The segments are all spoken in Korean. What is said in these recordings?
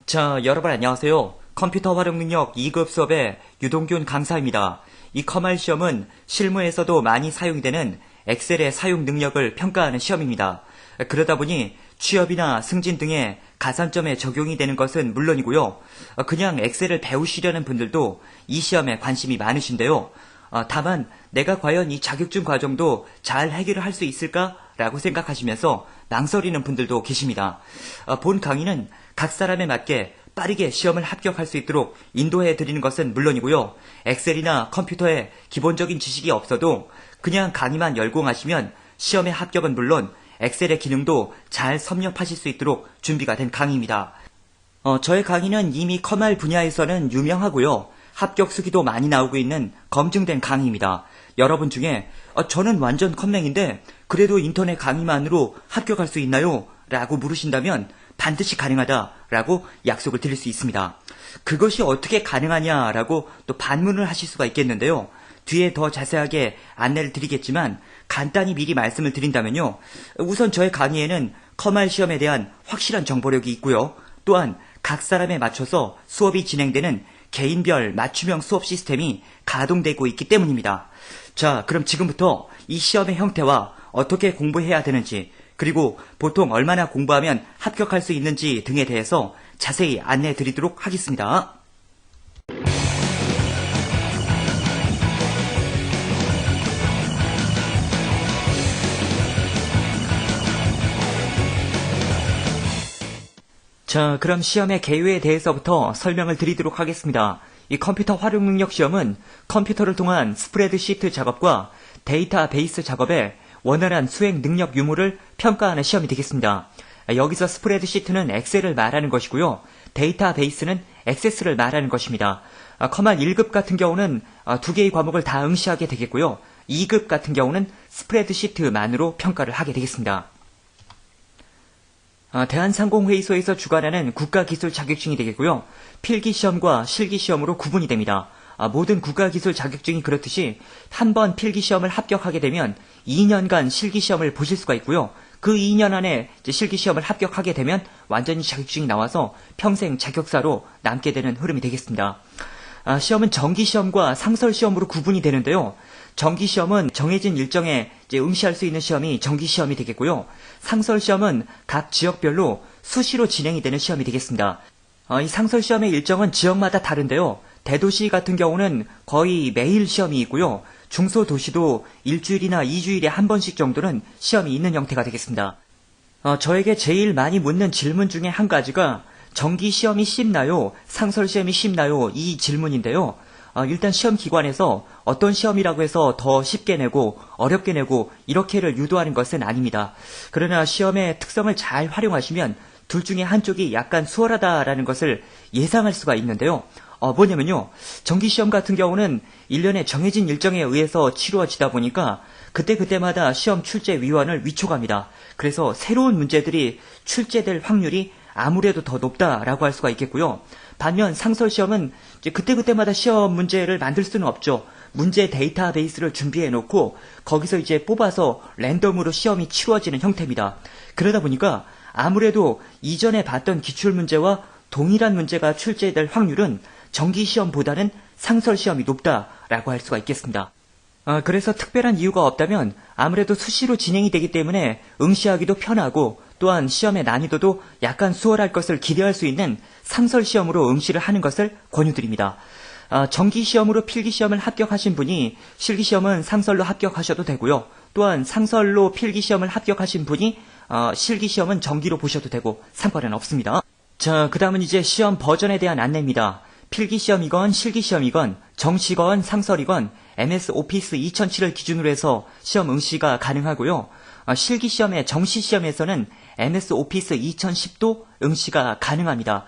자, 여러분 안녕하세요. 컴퓨터 활용 능력 2급 수업의 유동균 강사입니다. 이 커말 시험은 실무에서도 많이 사용되는 엑셀의 사용 능력을 평가하는 시험입니다. 그러다 보니 취업이나 승진 등의 가산점에 적용이 되는 것은 물론이고요. 그냥 엑셀을 배우시려는 분들도 이 시험에 관심이 많으신데요. 다만 내가 과연 이 자격증 과정도 잘 해결을 할 수 있을까라고 생각하시면서 망설이는 분들도 계십니다. 본 강의는 각 사람에 맞게 빠르게 시험을 합격할 수 있도록 인도해 드리는 것은 물론이고요. 엑셀이나 컴퓨터에 기본적인 지식이 없어도 그냥 강의만 열공하시면 시험의 합격은 물론 엑셀의 기능도 잘 섭렵하실 수 있도록 준비가 된 강의입니다. 저의 강의는 이미 커말 분야에서는 유명하고요. 합격 수기도 많이 나오고 있는 검증된 강의입니다. 여러분 중에 저는 완전 컴맹인데 그래도 인터넷 강의만으로 합격할 수 있나요? 라고 물으신다면 반드시 가능하다라고 약속을 드릴 수 있습니다. 그것이 어떻게 가능하냐라고 또 반문을 하실 수가 있겠는데요. 뒤에 더 자세하게 안내를 드리겠지만 간단히 미리 말씀을 드린다면요. 우선 저의 강의에는 커말 시험에 대한 확실한 정보력이 있고요. 또한 각 사람에 맞춰서 수업이 진행되는 개인별 맞춤형 수업 시스템이 가동되고 있기 때문입니다. 자, 그럼 지금부터 이 시험의 형태와 어떻게 공부해야 되는지 그리고 보통 얼마나 공부하면 합격할 수 있는지 등에 대해서 자세히 안내해 드리도록 하겠습니다. 자, 그럼 시험의 개요에 대해서부터 설명을 드리도록 하겠습니다. 이 컴퓨터 활용 능력 시험은 컴퓨터를 통한 스프레드시트 작업과 데이터베이스 작업에 원활한 수행 능력 유무를 평가하는 시험이 되겠습니다. 여기서 스프레드시트는 엑셀을 말하는 것이고요. 데이터베이스는 액세스를 말하는 것입니다. 커말 1급 같은 경우는 두 개의 과목을 다 응시하게 되겠고요. 2급 같은 경우는 스프레드시트만으로 평가를 하게 되겠습니다. 대한상공회의소에서 주관하는 국가기술 자격증이 되겠고요. 필기시험과 실기시험으로 구분이 됩니다. 모든 국가기술 자격증이 그렇듯이 한 번 필기시험을 합격하게 되면 2년간 실기시험을 보실 수가 있고요. 그 2년 안에 실기시험을 합격하게 되면 완전히 자격증이 나와서 평생 자격사로 남게 되는 흐름이 되겠습니다. 시험은 정기시험과 상설시험으로 구분이 되는데요. 정기시험은 정해진 일정에 응시할 수 있는 시험이 정기시험이 되겠고요. 상설시험은 각 지역별로 수시로 진행이 되는 시험이 되겠습니다. 이 상설시험의 일정은 지역마다 다른데요. 대도시 같은 경우는 거의 매일 시험이 있고요. 중소도시도 일주일이나 2주일에 한 번씩 정도는 시험이 있는 형태가 되겠습니다. 저에게 제일 많이 묻는 질문 중에 한 가지가 정기시험이 쉽나요? 상설시험이 쉽나요? 이 질문인데요. 일단 시험기관에서 어떤 시험이라고 해서 더 쉽게 내고 어렵게 내고 이렇게를 유도하는 것은 아닙니다. 그러나 시험의 특성을 잘 활용하시면 둘 중에 한쪽이 약간 수월하다라는 것을 예상할 수가 있는데요. 뭐냐면요. 정기시험 같은 경우는 1년에 정해진 일정에 의해서 치루어지다 보니까 그때그때마다 시험 출제 위원을 위촉합니다. 그래서 새로운 문제들이 출제될 확률이 아무래도 더 높다라고 할 수가 있겠고요. 반면 상설시험은 이제 그때그때마다 시험 문제를 만들 수는 없죠. 문제 데이터베이스를 준비해 놓고 거기서 이제 뽑아서 랜덤으로 시험이 치루어지는 형태입니다. 그러다 보니까 아무래도 이전에 봤던 기출문제와 동일한 문제가 출제될 확률은 정기시험보다는 상설시험이 높다라고 할 수가 있겠습니다. 그래서 특별한 이유가 없다면 아무래도 수시로 진행이 되기 때문에 응시하기도 편하고 또한 시험의 난이도도 약간 수월할 것을 기대할 수 있는 상설시험으로 응시를 하는 것을 권유드립니다. 정기시험으로 필기시험을 합격하신 분이 실기시험은 상설로 합격하셔도 되고요. 또한 상설로 필기시험을 합격하신 분이 실기시험은 정기로 보셔도 되고 상관은 없습니다. 자, 그 다음은 이제 시험 버전에 대한 안내입니다. 필기시험이건 실기시험이건 정시건 상설이건 MS 오피스 2007을 기준으로 해서 시험 응시가 가능하고요. 실기시험의 정시시험에서는 MS 오피스 2010도 응시가 가능합니다.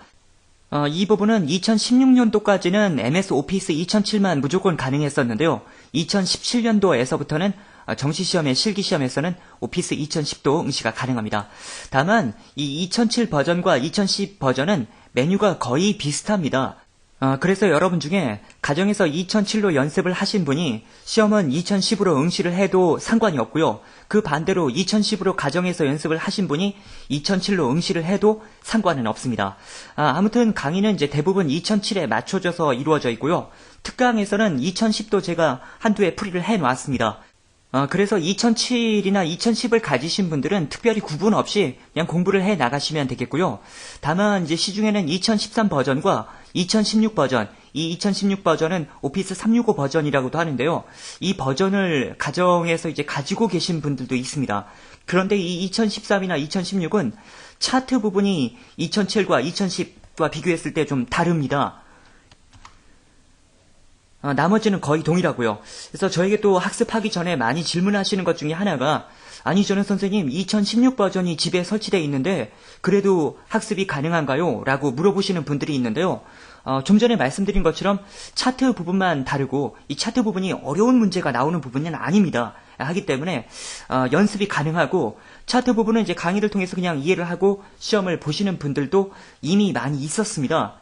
이 부분은 2016년도까지는 MS 오피스 2007만 무조건 가능했었는데요. 2017년도에서부터는 정시시험의 실기시험에서는 오피스 2010도 응시가 가능합니다. 다만 이 2007 버전과 2010 버전은 메뉴가 거의 비슷합니다. 그래서 여러분 중에 가정에서 2007로 연습을 하신 분이 시험은 2010으로 응시를 해도 상관이 없고요. 그 반대로 2010으로 가정에서 연습을 하신 분이 2007로 응시를 해도 상관은 없습니다. 아무튼 강의는 이제 대부분 2007에 맞춰져서 이루어져 있고요. 특강에서는 2010도 제가 한두 해 풀이를 해놨습니다. 그래서 2007이나 2010을 가지신 분들은 특별히 구분 없이 그냥 공부를 해 나가시면 되겠고요. 다만 이제 시중에는 2013 버전과 2016 버전, 이 2016 버전은 오피스 365 버전이라고도 하는데요. 이 버전을 가정에서 이제 가지고 계신 분들도 있습니다. 그런데 이 2013이나 2016은 차트 부분이 2007과 2010과 비교했을 때 좀 다릅니다. 나머지는 거의 동일하고요. 그래서 저에게 또 학습하기 전에 많이 질문하시는 것 중에 하나가 아니 저는 선생님 2016 버전이 집에 설치되어 있는데 그래도 학습이 가능한가요? 라고 물어보시는 분들이 있는데요. 좀 전에 말씀드린 것처럼 차트 부분만 다르고 이 차트 부분이 어려운 문제가 나오는 부분은 아닙니다. 하기 때문에 연습이 가능하고 차트 부분은 이제 강의를 통해서 그냥 이해를 하고 시험을 보시는 분들도 이미 많이 있었습니다.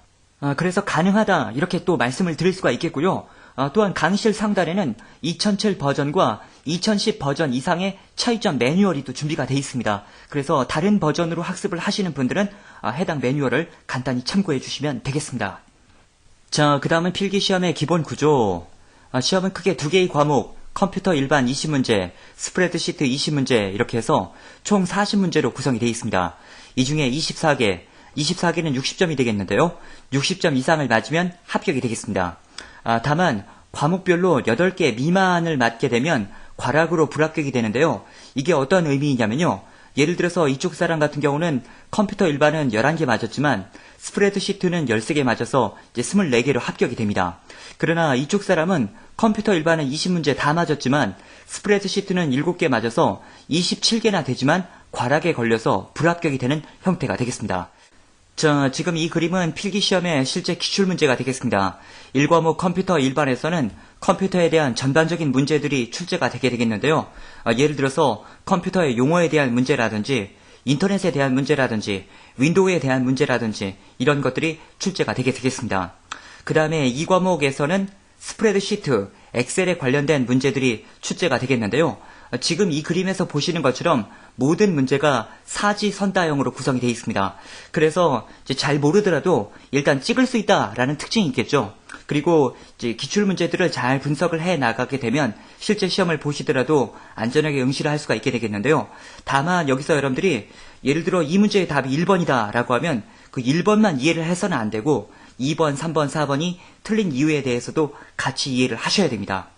그래서 가능하다 이렇게 또 말씀을 드릴 수가 있겠고요. 또한 강의실 상단에는 2007 버전과 2010 버전 이상의 차이점 매뉴얼이 또 준비가 되어 있습니다. 그래서 다른 버전으로 학습을 하시는 분들은 해당 매뉴얼을 간단히 참고해 주시면 되겠습니다. 자, 그 다음은 필기시험의 기본 구조. 시험은 크게 두 개의 과목, 컴퓨터 일반 20문제, 스프레드시트 20문제 이렇게 해서 총 40문제로 구성이 되어 있습니다. 이 중에 24개는 60점이 되겠는데요. 60점 이상을 맞으면 합격이 되겠습니다. 다만 과목별로 8개 미만을 맞게 되면 과락으로 불합격이 되는데요. 이게 어떤 의미이냐면요. 예를 들어서 이쪽 사람 같은 경우는 컴퓨터 일반은 11개 맞았지만 스프레드시트는 13개 맞아서 이제 24개로 합격이 됩니다. 그러나 이쪽 사람은 컴퓨터 일반은 20문제 다 맞았지만 스프레드시트는 7개 맞아서 27개나 되지만 과락에 걸려서 불합격이 되는 형태가 되겠습니다. 자, 지금 이 그림은 필기시험의 실제 기출문제가 되겠습니다. 1과목 컴퓨터 일반에서는 컴퓨터에 대한 전반적인 문제들이 출제가 되게 되겠는데요. 예를 들어서 컴퓨터의 용어에 대한 문제라든지 인터넷에 대한 문제라든지 윈도우에 대한 문제라든지 이런 것들이 출제가 되게 되겠습니다. 그 다음에 2과목에서는 스프레드시트, 엑셀에 관련된 문제들이 출제가 되겠는데요. 지금 이 그림에서 보시는 것처럼 모든 문제가 사지선다형으로 구성이 되어 있습니다. 그래서 이제 잘 모르더라도 일단 찍을 수 있다라는 특징이 있겠죠. 그리고 이제 기출문제들을 잘 분석을 해 나가게 되면 실제 시험을 보시더라도 안전하게 응시를 할 수가 있게 되겠는데요. 다만 여기서 여러분들이 예를 들어 이 문제의 답이 1번이다 라고 하면 그 1번만 이해를 해서는 안 되고 2번, 3번, 4번이 틀린 이유에 대해서도 같이 이해를 하셔야 됩니다.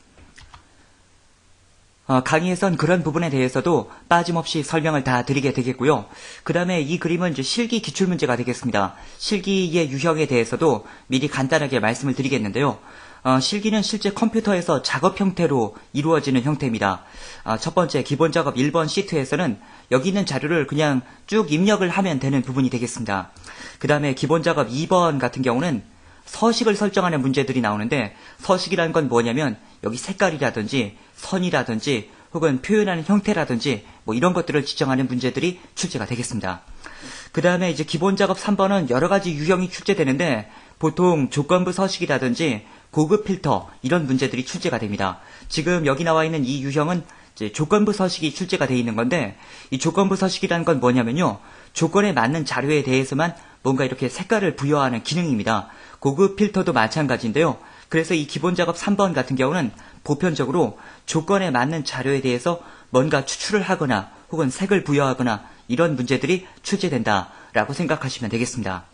강의에선 그런 부분에 대해서도 빠짐없이 설명을 다 드리게 되겠고요. 그 다음에 이 그림은 이제 실기 기출문제가 되겠습니다. 실기의 유형에 대해서도 미리 간단하게 말씀을 드리겠는데요. 실기는 실제 컴퓨터에서 작업 형태로 이루어지는 형태입니다. 첫 번째 기본 작업 1번 시트에서는 여기 있는 자료를 그냥 쭉 입력을 하면 되는 부분이 되겠습니다. 그 다음에 기본 작업 2번 같은 경우는 서식을 설정하는 문제들이 나오는데 서식이라는 건 뭐냐면 여기 색깔이라든지 선이라든지 혹은 표현하는 형태라든지 뭐 이런 것들을 지정하는 문제들이 출제가 되겠습니다. 그 다음에 이제 기본 작업 3번은 여러 가지 유형이 출제되는데 보통 조건부 서식이라든지 고급 필터 이런 문제들이 출제가 됩니다. 지금 여기 나와 있는 이 유형은 이제 조건부 서식이 출제가 되어 있는 건데 이 조건부 서식이라는 건 뭐냐면요. 조건에 맞는 자료에 대해서만 뭔가 이렇게 색깔을 부여하는 기능입니다. 고급 필터도 마찬가지인데요. 그래서 이 기본 작업 3번 같은 경우는 보편적으로 조건에 맞는 자료에 대해서 뭔가 추출을 하거나 혹은 색을 부여하거나 이런 문제들이 출제된다라고 생각하시면 되겠습니다.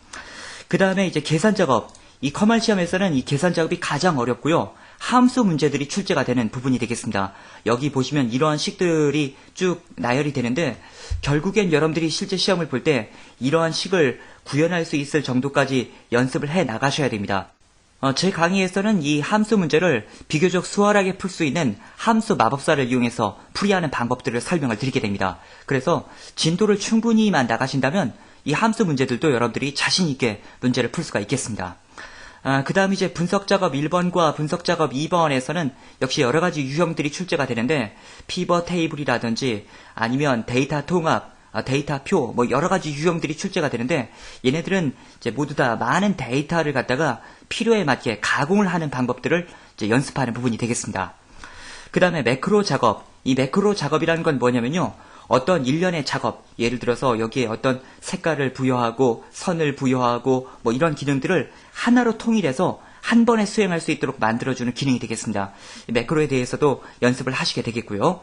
그 다음에 이제 계산 작업. 이 커말 시험에서는 이 계산 작업이 가장 어렵고요. 함수 문제들이 출제가 되는 부분이 되겠습니다. 여기 보시면 이러한 식들이 쭉 나열이 되는데 결국엔 여러분들이 실제 시험을 볼 때 이러한 식을 구현할 수 있을 정도까지 연습을 해 나가셔야 됩니다. 제 강의에서는 이 함수 문제를 비교적 수월하게 풀 수 있는 함수 마법사를 이용해서 풀이하는 방법들을 설명을 드리게 됩니다. 그래서 진도를 충분히만 나가신다면 이 함수 문제들도 여러분들이 자신 있게 문제를 풀 수가 있겠습니다. 그 다음 이제 분석작업 1번과 분석작업 2번에서는 역시 여러 가지 유형들이 출제가 되는데 피벗 테이블이라든지 아니면 데이터 통합, 데이터표, 뭐 여러 가지 유형들이 출제가 되는데 얘네들은 이제 모두 다 많은 데이터를 갖다가 필요에 맞게 가공을 하는 방법들을 이제 연습하는 부분이 되겠습니다. 그 다음에 매크로 작업. 이 매크로 작업이라는 건 뭐냐면요. 어떤 일련의 작업, 예를 들어서 여기에 어떤 색깔을 부여하고 선을 부여하고 뭐 이런 기능들을 하나로 통일해서 한 번에 수행할 수 있도록 만들어주는 기능이 되겠습니다. 매크로에 대해서도 연습을 하시게 되겠고요.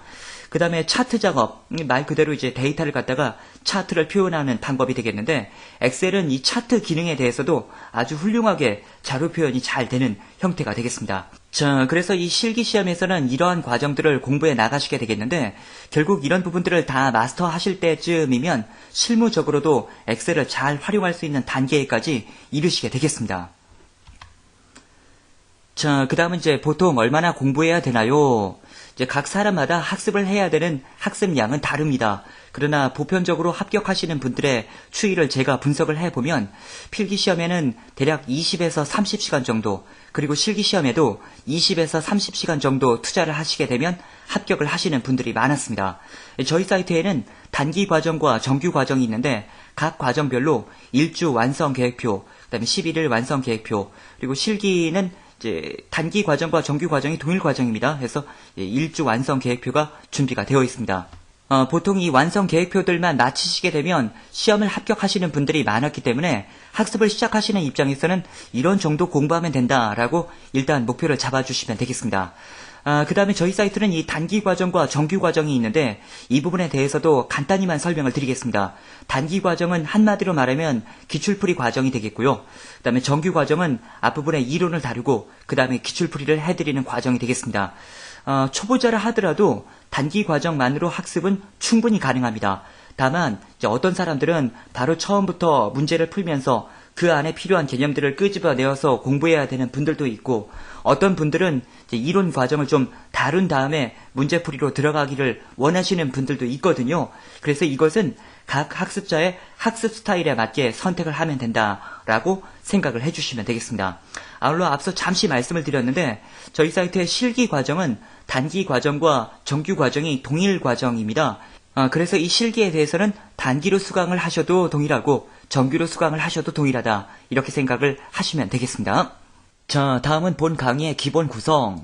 그 다음에 차트 작업, 말 그대로 이제 데이터를 갖다가 차트를 표현하는 방법이 되겠는데 엑셀은 이 차트 기능에 대해서도 아주 훌륭하게 자료 표현이 잘 되는 형태가 되겠습니다. 자, 그래서 이 실기시험에서는 이러한 과정들을 공부해 나가시게 되겠는데 결국 이런 부분들을 다 마스터 하실 때쯤이면 실무적으로도 엑셀을 잘 활용할 수 있는 단계까지 이르시게 되겠습니다. 자, 그 다음은 이제 보통 얼마나 공부해야 되나요? 이제 각 사람마다 학습을 해야 되는 학습량은 다릅니다. 그러나 보편적으로 합격하시는 분들의 추이를 제가 분석을 해보면 필기시험에는 대략 20에서 30시간 정도, 그리고 실기시험에도 20에서 30시간 정도 투자를 하시게 되면 합격을 하시는 분들이 많았습니다. 저희 사이트에는 단기 과정과 정규 과정이 있는데 각 과정별로 1주 완성 계획표, 그 다음에 11일 완성 계획표, 그리고 실기는 이제 단기 과정과 정규 과정이 동일 과정입니다. 그래서 1주 완성 계획표가 준비가 되어 있습니다. 보통 이 완성 계획표들만 마치시게 되면 시험을 합격하시는 분들이 많았기 때문에 학습을 시작하시는 입장에서는 이런 정도 공부하면 된다라고 일단 목표를 잡아주시면 되겠습니다. 그 다음에 저희 사이트는 이 단기 과정과 정규 과정이 있는데 이 부분에 대해서도 간단히만 설명을 드리겠습니다. 단기 과정은 한마디로 말하면 기출풀이 과정이 되겠고요. 그 다음에 정규 과정은 앞부분에 이론을 다루고 그 다음에 기출풀이를 해드리는 과정이 되겠습니다. 초보자라 하더라도 단기 과정만으로 학습은 충분히 가능합니다. 다만 이제 어떤 사람들은 바로 처음부터 문제를 풀면서 그 안에 필요한 개념들을 끄집어내어서 공부해야 되는 분들도 있고 어떤 분들은 이제 이론 과정을 좀 다룬 다음에 문제풀이로 들어가기를 원하시는 분들도 있거든요. 그래서 이것은 각 학습자의 학습 스타일에 맞게 선택을 하면 된다라고 생각을 해주시면 되겠습니다. 아울러 앞서 잠시 말씀을 드렸는데 저희 사이트의 실기 과정은 단기 과정과 정규 과정이 동일 과정입니다. 그래서 이 실기에 대해서는 단기로 수강을 하셔도 동일하고 정규로 수강을 하셔도 동일하다 이렇게 생각을 하시면 되겠습니다. 자, 다음은 본 강의의 기본 구성.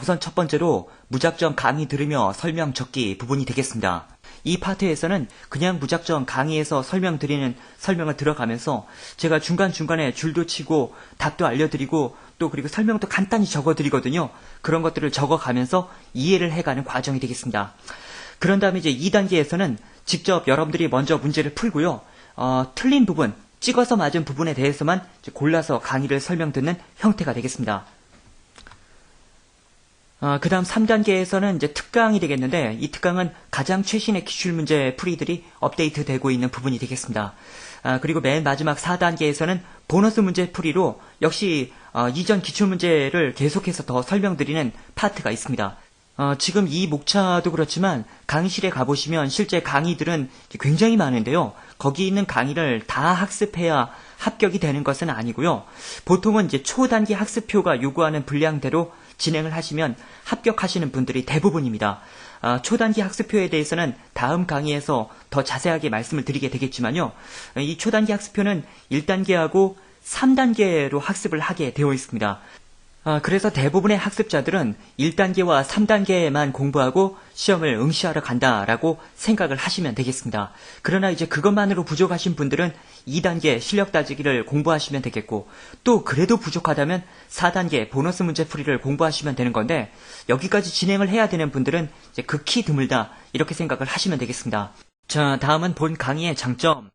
우선 첫 번째로 무작정 강의 들으며 설명 적기 부분이 되겠습니다. 이 파트에서는 그냥 무작정 강의에서 설명을 들어가면서 제가 중간중간에 줄도 치고 답도 알려드리고 또 그리고 설명도 간단히 적어드리거든요. 그런 것들을 적어가면서 이해를 해가는 과정이 되겠습니다. 그런 다음에 이제 2단계에서는 직접 여러분들이 먼저 문제를 풀고요. 틀린 부분, 찍어서 맞은 부분에 대해서만 이제 골라서 강의를 설명 듣는 형태가 되겠습니다. 그 다음 3단계에서는 이제 특강이 되겠는데 이 특강은 가장 최신의 기출문제 풀이들이 업데이트 되고 있는 부분이 되겠습니다. 그리고 맨 마지막 4단계에서는 보너스 문제 풀이로 역시 이전 기출문제를 계속해서 더 설명드리는 파트가 있습니다. 지금 이 목차도 그렇지만 강의실에 가보시면 실제 강의들은 굉장히 많은데요. 거기 있는 강의를 다 학습해야 합격이 되는 것은 아니고요. 보통은 이제 초단기 학습표가 요구하는 분량대로 진행을 하시면 합격하시는 분들이 대부분입니다. 초단기 학습표에 대해서는 다음 강의에서 더 자세하게 말씀을 드리게 되겠지만요. 이 초단기 학습표는 1단계하고 3단계로 학습을 하게 되어 있습니다. 그래서 대부분의 학습자들은 1단계와 3단계만 공부하고 시험을 응시하러 간다라고 생각을 하시면 되겠습니다. 그러나 이제 그것만으로 부족하신 분들은 2단계 실력 따지기를 공부하시면 되겠고 또 그래도 부족하다면 4단계 보너스 문제 풀이를 공부하시면 되는 건데 여기까지 진행을 해야 되는 분들은 이제 극히 드물다 이렇게 생각을 하시면 되겠습니다. 자, 다음은 본 강의의 장점.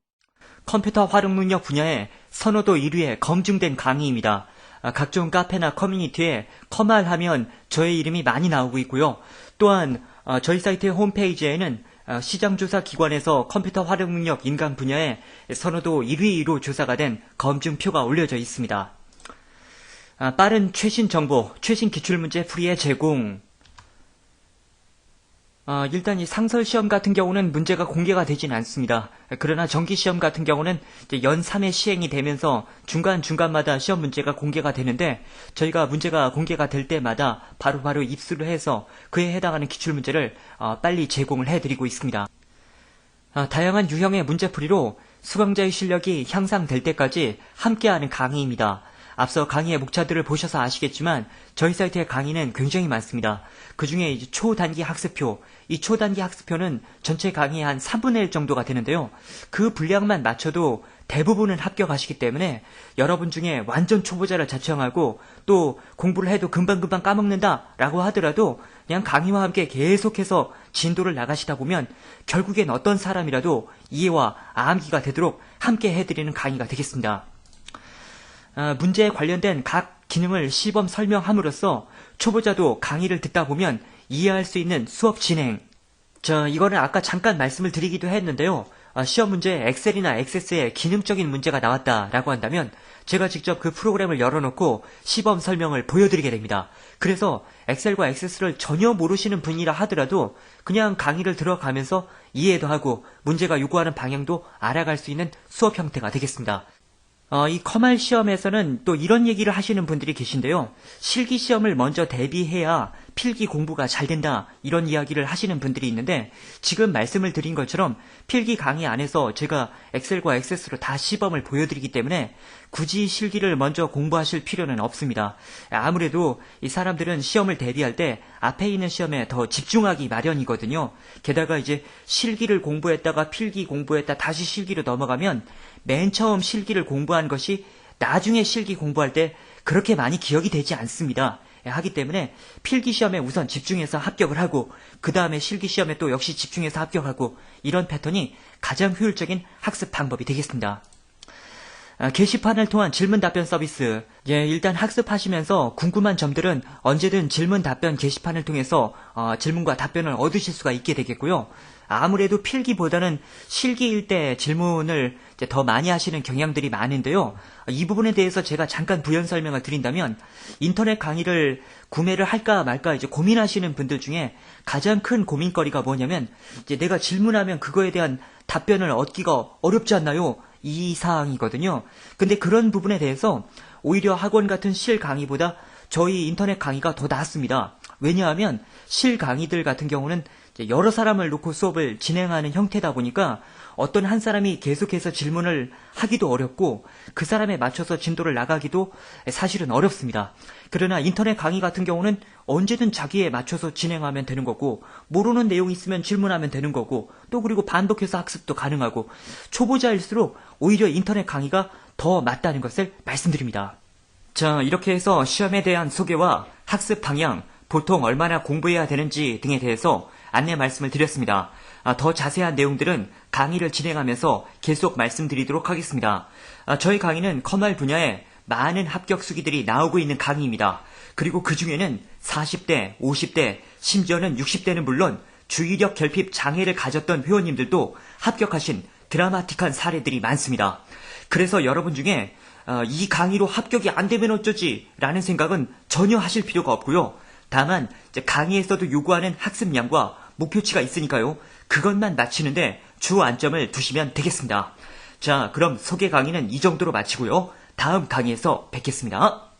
컴퓨터 활용 능력 분야의 선호도 1위의 검증된 강의입니다. 각종 카페나 커뮤니티에 커말하면 저의 이름이 많이 나오고 있고요. 또한 저희 사이트의 홈페이지에는 시장조사 기관에서 컴퓨터 활용 능력 인강 분야의 선호도 1위로 조사가 된 검증표가 올려져 있습니다. 빠른 최신 정보, 최신 기출문제 풀이의 제공. 일단 이 상설시험 같은 경우는 문제가 공개가 되진 않습니다. 그러나 정기시험 같은 경우는 이제 연 3회 시행이 되면서 중간중간마다 시험 문제가 공개가 되는데 저희가 문제가 공개가 될 때마다 바로바로 입수를 해서 그에 해당하는 기출문제를 빨리 제공을 해드리고 있습니다. 다양한 유형의 문제풀이로 수강자의 실력이 향상될 때까지 함께하는 강의입니다. 앞서 강의의 목차들을 보셔서 아시겠지만 저희 사이트의 강의는 굉장히 많습니다. 그 중에 초단기 학습표, 이 초단기 학습표는 전체 강의의 한 3분의 1 정도가 되는데요. 그 분량만 맞춰도 대부분은 합격하시기 때문에 여러분 중에 완전 초보자를 자청하고 또 공부를 해도 금방금방 까먹는다 라고 하더라도 그냥 강의와 함께 계속해서 진도를 나가시다 보면 결국엔 어떤 사람이라도 이해와 암기가 되도록 함께 해드리는 강의가 되겠습니다. 문제에 관련된 각 기능을 시범 설명함으로써 초보자도 강의를 듣다 보면 이해할 수 있는 수업 진행. 이거는 아까 잠깐 말씀을 드리기도 했는데요. 시험 문제에 엑셀이나 액세스에 기능적인 문제가 나왔다라고 한다면 제가 직접 그 프로그램을 열어놓고 시범 설명을 보여드리게 됩니다. 그래서 엑셀과 액세스를 전혀 모르시는 분이라 하더라도 그냥 강의를 들어가면서 이해도 하고 문제가 요구하는 방향도 알아갈 수 있는 수업 형태가 되겠습니다. 이 커말 시험에서는 또 이런 얘기를 하시는 분들이 계신데요. 실기 시험을 먼저 대비해야 필기 공부가 잘 된다, 이런 이야기를 하시는 분들이 있는데 지금 말씀을 드린 것처럼 필기 강의 안에서 제가 엑셀과 액세스로 다 시범을 보여드리기 때문에 굳이 실기를 먼저 공부하실 필요는 없습니다. 아무래도 이 사람들은 시험을 대비할 때 앞에 있는 시험에 더 집중하기 마련이거든요. 게다가 이제 실기를 공부했다가 필기 공부했다 다시 실기로 넘어가면 맨 처음 실기를 공부한 것이 나중에 실기 공부할 때 그렇게 많이 기억이 되지 않습니다. 하기 때문에 필기시험에 우선 집중해서 합격을 하고 그 다음에 실기시험에 또 역시 집중해서 합격하고 이런 패턴이 가장 효율적인 학습 방법이 되겠습니다. 게시판을 통한 질문 답변 서비스. 일단 학습하시면서 궁금한 점들은 언제든 질문 답변 게시판을 통해서 질문과 답변을 얻으실 수가 있게 되겠고요. 아무래도 필기보다는 실기일 때 질문을 이제 더 많이 하시는 경향들이 많은데요. 이 부분에 대해서 제가 잠깐 부연 설명을 드린다면 인터넷 강의를 구매를 할까 말까 이제 고민하시는 분들 중에 가장 큰 고민거리가 뭐냐면 이제 내가 질문하면 그거에 대한 답변을 얻기가 어렵지 않나요? 이 사항이거든요. 근데 그런 부분에 대해서 오히려 학원 같은 실 강의보다 저희 인터넷 강의가 더 낫습니다. 왜냐하면 실 강의들 같은 경우는 여러 사람을 놓고 수업을 진행하는 형태다 보니까 어떤 한 사람이 계속해서 질문을 하기도 어렵고 그 사람에 맞춰서 진도를 나가기도 사실은 어렵습니다. 그러나 인터넷 강의 같은 경우는 언제든 자기에 맞춰서 진행하면 되는 거고 모르는 내용이 있으면 질문하면 되는 거고 또 그리고 반복해서 학습도 가능하고 초보자일수록 오히려 인터넷 강의가 더 맞다는 것을 말씀드립니다. 이렇게 해서 시험에 대한 소개와 학습 방향, 보통 얼마나 공부해야 되는지 등에 대해서 안내 말씀을 드렸습니다. 더 자세한 내용들은 강의를 진행하면서 계속 말씀드리도록 하겠습니다. 저희 강의는 커말 분야에 많은 합격 수기들이 나오고 있는 강의입니다. 그리고 그 중에는 40대, 50대, 심지어는 60대는 물론 주의력 결핍 장애를 가졌던 회원님들도 합격하신 드라마틱한 사례들이 많습니다. 그래서 여러분 중에 이 강의로 합격이 안 되면 어쩌지 라는 생각은 전혀 하실 필요가 없고요. 다만 강의에서도 요구하는 학습량과 목표치가 있으니까요. 그것만 맞추는데 주 안점을 두시면 되겠습니다. 그럼 소개 강의는 이 정도로 마치고요. 다음 강의에서 뵙겠습니다.